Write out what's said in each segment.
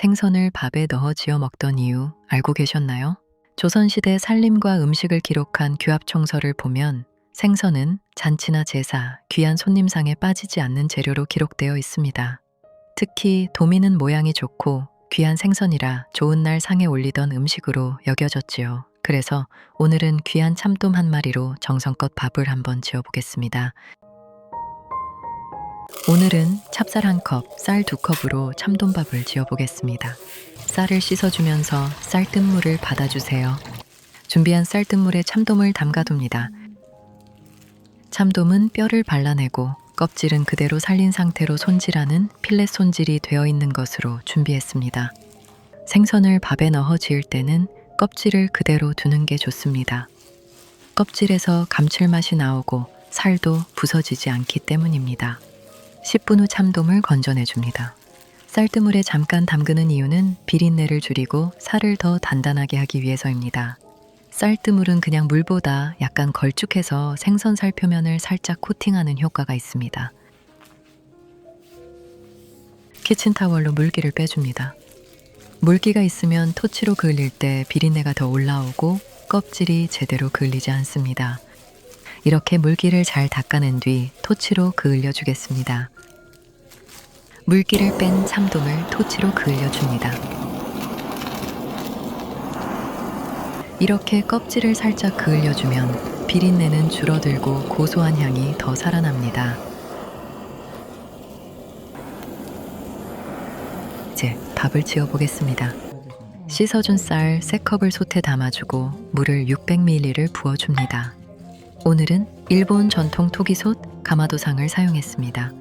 생선을 밥에 넣어 지어 먹던 이유 알고 계셨나요? 조선시대 살림과 음식을 기록한 규합청서를 보면 생선은 잔치나 제사, 귀한 손님상에 빠지지 않는 재료로 기록되어 있습니다. 특히 도미는 모양이 좋고 귀한 생선이라 좋은 날 상에 올리던 음식으로 여겨졌지요. 그래서 오늘은 귀한 참돔 한 마리로 정성껏 밥을 한번 지어보겠습니다. 오늘은 찹쌀 1컵, 쌀 2컵으로 참돔밥을 지어보겠습니다. 쌀을 씻어주면서 쌀뜨물을 받아주세요. 준비한 쌀뜨물에 참돔을 담가둡니다. 참돔은 뼈를 발라내고 껍질은 그대로 살린 상태로 손질하는 필렛 손질이 되어 있는 것으로 준비했습니다. 생선을 밥에 넣어 지을 때는 껍질을 그대로 두는 게 좋습니다. 껍질에서 감칠맛이 나오고 살도 부서지지 않기 때문입니다. 10분 후 참돔을 건져내줍니다. 쌀뜨물에 잠깐 담그는 이유는 비린내를 줄이고 살을 더 단단하게 하기 위해서입니다. 쌀뜨물은 그냥 물보다 약간 걸쭉해서 생선 살 표면을 살짝 코팅하는 효과가 있습니다. 키친타월로 물기를 빼줍니다. 물기가 있으면 토치로 그을릴 때 비린내가 더 올라오고 껍질이 제대로 그을리지 않습니다. 이렇게 물기를 잘 닦아낸 뒤 토치로 그을려 주겠습니다. 물기를 뺀 참돔을 토치로 그을려 줍니다. 이렇게 껍질을 살짝 그을려 주면 비린내는 줄어들고 고소한 향이 더 살아납니다. 이제 밥을 지어 보겠습니다. 씻어준 쌀 3컵을 솥에 담아주고 물을 600ml를 부어줍니다. 오늘은 일본 전통 토기솥 가마도상을 사용했습니다.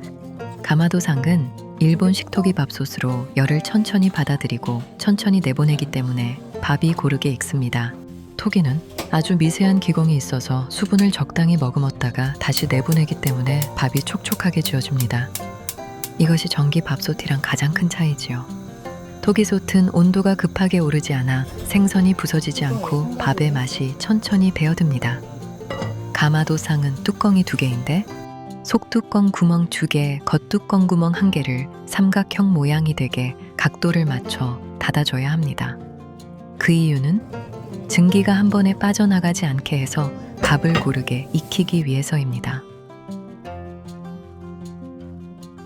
가마도상은 일본식 토기밥솥으로 열을 천천히 받아들이고 천천히 내보내기 때문에 밥이 고르게 익습니다. 토기는 아주 미세한 기공이 있어서 수분을 적당히 머금었다가 다시 내보내기 때문에 밥이 촉촉하게 지어줍니다. 이것이 전기 밥솥이랑 가장 큰 차이지요. 토기솥은 온도가 급하게 오르지 않아 생선이 부서지지 않고 밥의 맛이 천천히 배어듭니다. 가마도상은 뚜껑이 2개인데 속뚜껑 구멍 2개, 겉뚜껑 구멍 1개를 삼각형 모양이 되게 각도를 맞춰 닫아줘야 합니다. 그 이유는 증기가 한 번에 빠져나가지 않게 해서 밥을 고르게 익히기 위해서입니다.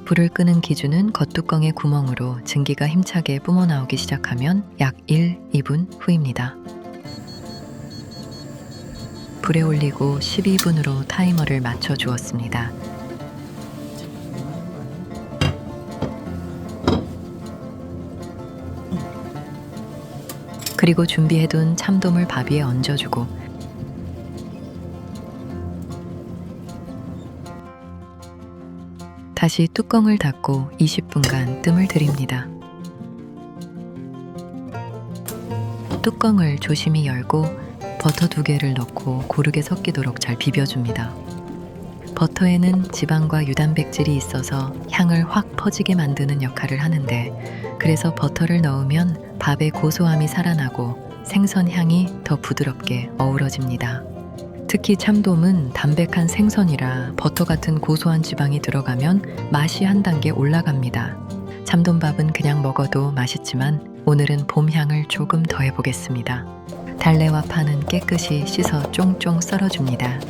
불을 끄는 기준은 겉뚜껑의 구멍으로 증기가 힘차게 뿜어나오기 시작하면 약 1, 2분 후입니다. 불에 올리고 12분으로 타이머를 맞춰 주었습니다. 그리고 준비해둔 참돔을 밥 위에 얹어주고 다시 뚜껑을 닫고 20분간 뜸을 들입니다. 뚜껑을 조심히 열고 버터 2개를 넣고 고르게 섞이도록 잘 비벼줍니다. 버터에는 지방과 유단백질이 있어서 향을 확 퍼지게 만드는 역할을 하는데 그래서 버터를 넣으면 밥의 고소함이 살아나고 생선 향이 더 부드럽게 어우러집니다. 특히 참돔은 담백한 생선이라 버터 같은 고소한 지방이 들어가면 맛이 한 단계 올라갑니다. 참돔밥은 그냥 먹어도 맛있지만 오늘은 봄 향을 조금 더해보겠습니다. 달래와 파는 깨끗이 씻어 쫑쫑 썰어줍니다.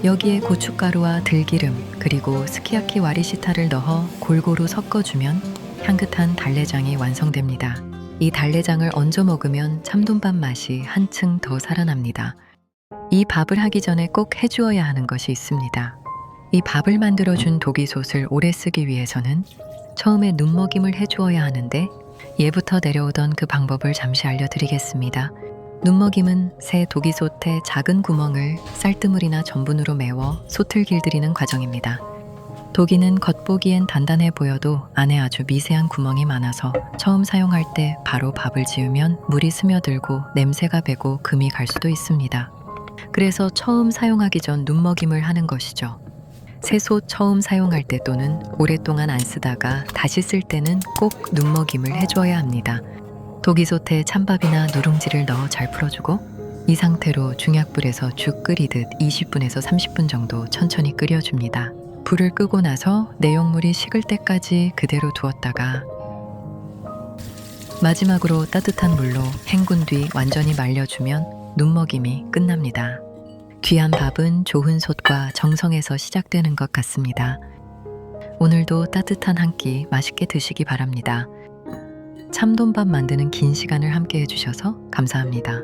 여기에 고춧가루와 들기름 그리고 스키야키 와리시타를 넣어 골고루 섞어주면 향긋한 달래장이 완성됩니다. 이 달래장을 얹어 먹으면 참돔밥 맛이 한층 더 살아납니다. 이 밥을 하기 전에 꼭 해주어야 하는 것이 있습니다. 이 밥을 만들어준 독이솥을 오래 쓰기 위해서는 처음에 눈먹임을 해주어야 하는데 예부터 내려오던 그 방법을 잠시 알려드리겠습니다. 눈먹임은 새 독이솥의 작은 구멍을 쌀뜨물이나 전분으로 메워 솥을 길들이는 과정입니다. 독이는 겉보기엔 단단해 보여도 안에 아주 미세한 구멍이 많아서 처음 사용할 때 바로 밥을 지으면 물이 스며들고 냄새가 배고 금이 갈 수도 있습니다. 그래서 처음 사용하기 전 눈먹임을 하는 것이죠. 새솥 처음 사용할 때 또는 오랫동안 안 쓰다가 다시 쓸 때는 꼭 눈먹임을 해줘야 합니다. 독이솥에 찬밥이나 누룽지를 넣어 잘 풀어주고 이 상태로 중약불에서 죽 끓이듯 20분에서 30분 정도 천천히 끓여줍니다. 불을 끄고 나서 내용물이 식을 때까지 그대로 두었다가 마지막으로 따뜻한 물로 헹군 뒤 완전히 말려주면 눈먹임이 끝납니다. 귀한 밥은 좋은 솥과 정성에서 시작되는 것 같습니다. 오늘도 따뜻한 한 끼 맛있게 드시기 바랍니다. 참돔밥 만드는 긴 시간을 함께 해주셔서 감사합니다.